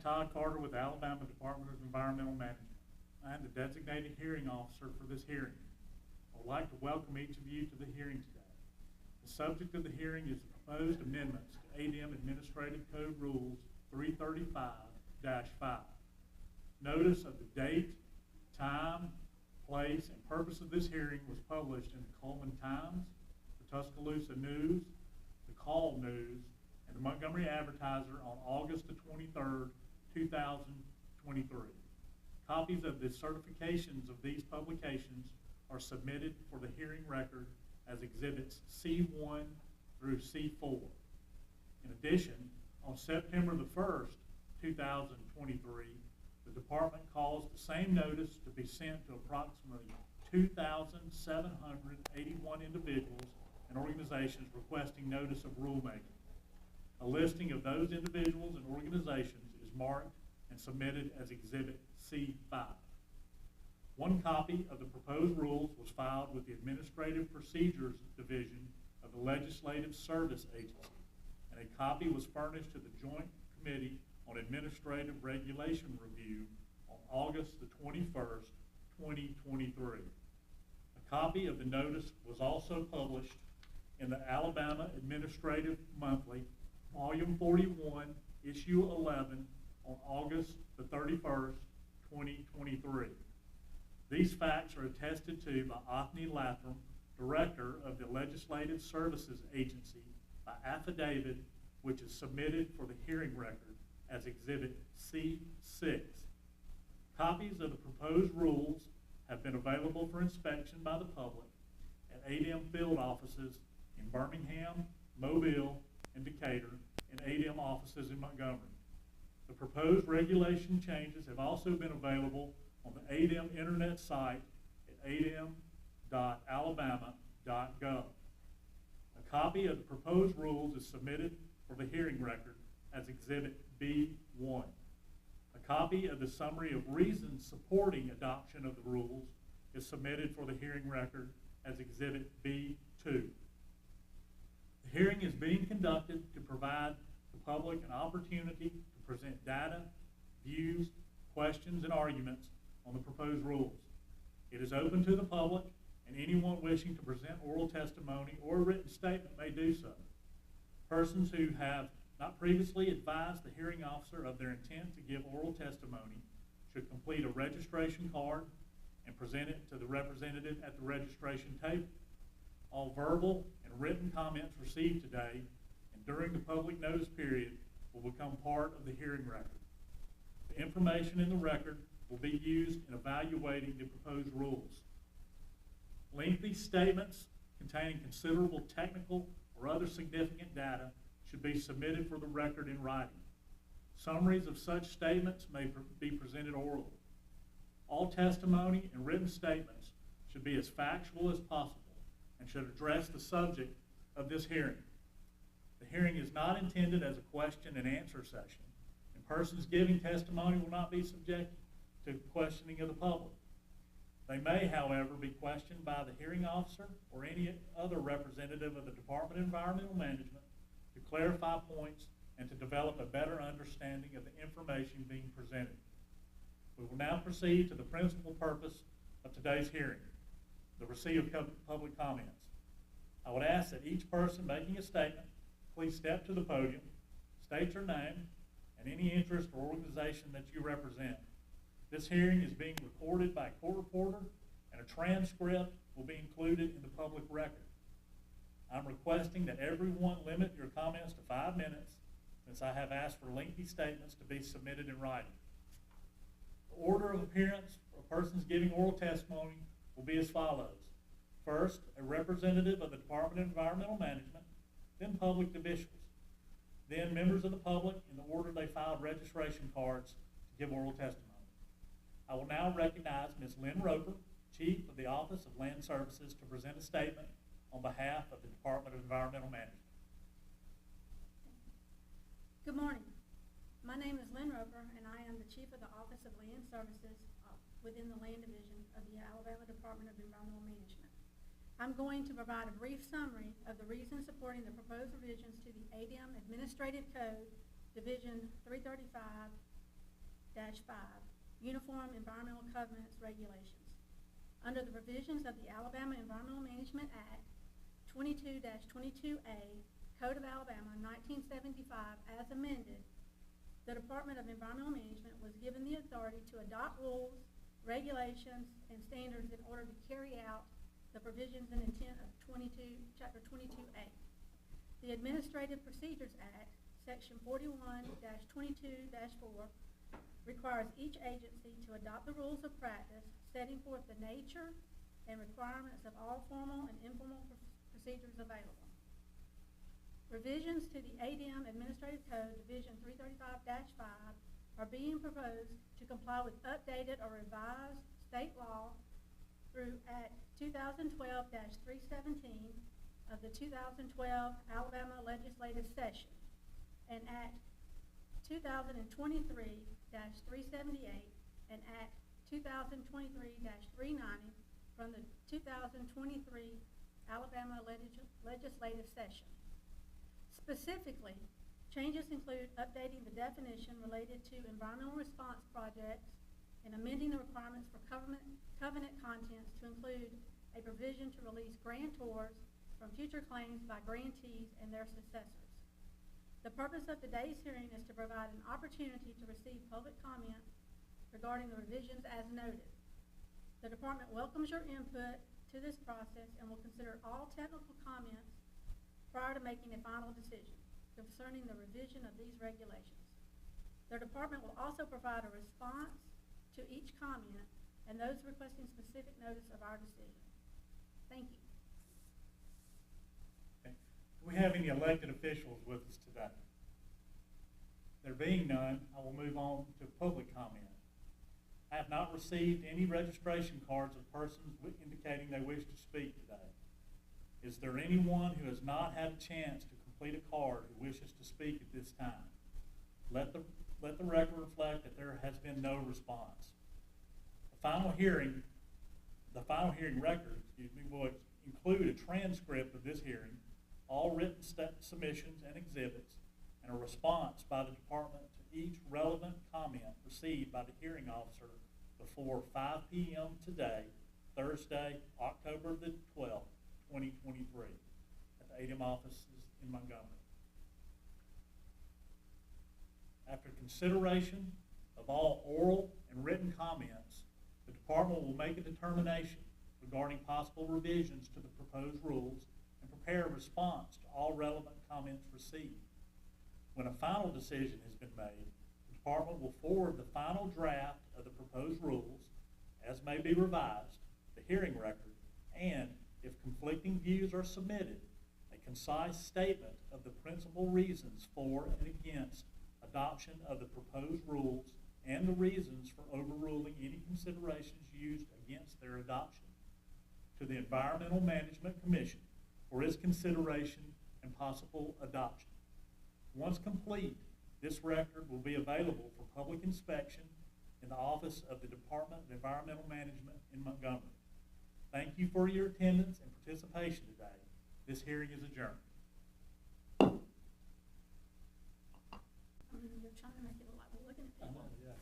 Todd Carter with the Alabama Department of Environmental Management. I am the designated hearing officer for this hearing. I would like to welcome each of you to the hearing today. The subject of the hearing is the proposed amendments to ADEM Administrative Code Rules 335-5. Notice of the date, time, place, and purpose of this hearing was published in the Coleman Times, the Tuscaloosa News, the Call News, and the Montgomery Advertiser on August the 23rd, 2023. Copies of the certifications of these publications are submitted for the hearing record as exhibits C1 through C4. In addition, on September the 1st, 2023, the department caused the same notice to be sent to approximately 2,781 individuals and organizations requesting notice of rulemaking. A listing of those individuals and organizations is marked and submitted as Exhibit C5. One copy of the proposed rules was filed with the Administrative Procedures Division of the Legislative Service Agency, and a copy was furnished to the Joint Committee on Administrative Regulation Review on August the 21st, 2023. A copy of the notice was also published in the Alabama Administrative Monthly, Volume 41, Issue 11, on August the 31st, 2023. These facts are attested to by Othni Latham, Director of the Legislative Services Agency, by affidavit, which is submitted for the hearing record as Exhibit C6. Copies of the proposed rules have been available for inspection by the public at ADEM field offices in Birmingham, Mobile, and Decatur, and ADEM offices in Montgomery. The proposed regulation changes have also been available on the ADEM internet site at adem.alabama.gov. A copy of the proposed rules is submitted for the hearing record as Exhibit B1. A copy of the summary of reasons supporting adoption of the rules is submitted for the hearing record as Exhibit B2. The hearing is being conducted to provide the public an opportunity to present data, views, questions, and arguments on the proposed rules. It is open to the public, and anyone wishing to present oral testimony or a written statement may do so. Persons who have not previously advised the hearing officer of their intent to give oral testimony should complete a registration card and present it to the representative at the registration table. All verbal and written comments received today and during the public notice period will become part of the hearing record. The information in the record will be used in evaluating the proposed rules. Lengthy statements containing considerable technical or other significant data should be submitted for the record in writing. Summaries of such statements may be presented orally. All testimony and written statements should be as factual as possible and should address the subject of this hearing. The hearing is not intended as a question and answer session, and persons giving testimony will not be subjected to questioning of the public. They may, however, be questioned by the hearing officer or any other representative of the Department of Environmental Management to clarify points and to develop a better understanding of the information being presented. We will now proceed to the principal purpose of today's hearing, the receipt of public comments. I would ask that each person making a statement please step to the podium, state your name, and any interest or organization that you represent. This hearing is being recorded by a court reporter, and a transcript will be included in the public record. I'm requesting that everyone limit your comments to 5 minutes, since I have asked for lengthy statements to be submitted in writing. The order of appearance for persons giving oral testimony will be as follows. First, a representative of the Department of Environmental Management, then public officials, then members of the public in the order they filed registration cards to give oral testimony. I will now recognize Ms. Lynn Roper, Chief of the Office of Land Services, to present a statement on behalf of the Department of Environmental Management. Good morning. My name is Lynn Roper, and I am the Chief of the Office of Land Services within the Land Division of the Alabama Department of Environmental Management. I'm going to provide a brief summary of the reasons supporting the proposed revisions to the ADEM Administrative Code, Division 335-5 Uniform Environmental Covenants Regulations. Under the provisions of the Alabama Environmental Management Act 22-22A, Code of Alabama, 1975, as amended, the Department of Environmental Management was given the authority to adopt rules, regulations, and standards in order to carry out the provisions and intent of Chapter 22A. The Administrative Procedures Act, Section 41-22-4, requires each agency to adopt the rules of practice setting forth the nature and requirements of all formal and informal procedures available. Revisions to the ADEM Administrative Code Division 335-5 are being proposed to comply with updated or revised state law through Act 2012-317 of the 2012 Alabama Legislative Session and Act 2023-378 and Act 2023-390 from the 2023 Alabama Legislative Session. Specifically, changes include updating the definition related to environmental response projects and amending the requirements for covenant contents to include a provision to release grantors from future claims by grantees and their successors. The purpose of today's hearing is to provide an opportunity to receive public comment regarding the revisions as noted. The department welcomes your input to this process and will consider all technical comments prior to making a final decision concerning the revision of these regulations. The department will also provide a response to each comment and those requesting specific notice of our decision. Thank you. Okay. Do we have any elected officials with us today? There being none, I will move on to public comment. I have not received any registration cards of persons indicating they wish to speak today. Is there anyone who has not had a chance to complete a card who wishes to speak at this time? Let the record reflect that there has been no response. The final hearing record, will include a transcript of this hearing, all written submissions and exhibits, and a response by the department to each relevant comment received by the hearing officer before 5 p.m. today, Thursday, October the 12th, 2023, at the ADEM offices in Montgomery. After consideration of all oral and written comments, the department will make a determination regarding possible revisions to the proposed rules and prepare a response to all relevant comments received. When a final decision has been made, the department will forward the final draft of the proposed rules, as may be revised, the hearing record, and if conflicting views are submitted, a concise statement of the principal reasons for and against adoption of the proposed rules and the reasons for overruling any considerations used against their adoption to the Environmental Management Commission for its consideration and possible adoption. Once complete, this record will be available for public inspection in the office of the Department of Environmental Management in Montgomery. Thank you for your attendance and participation today. This hearing is adjourned. You're trying to make it look like we're looking at people. Yeah.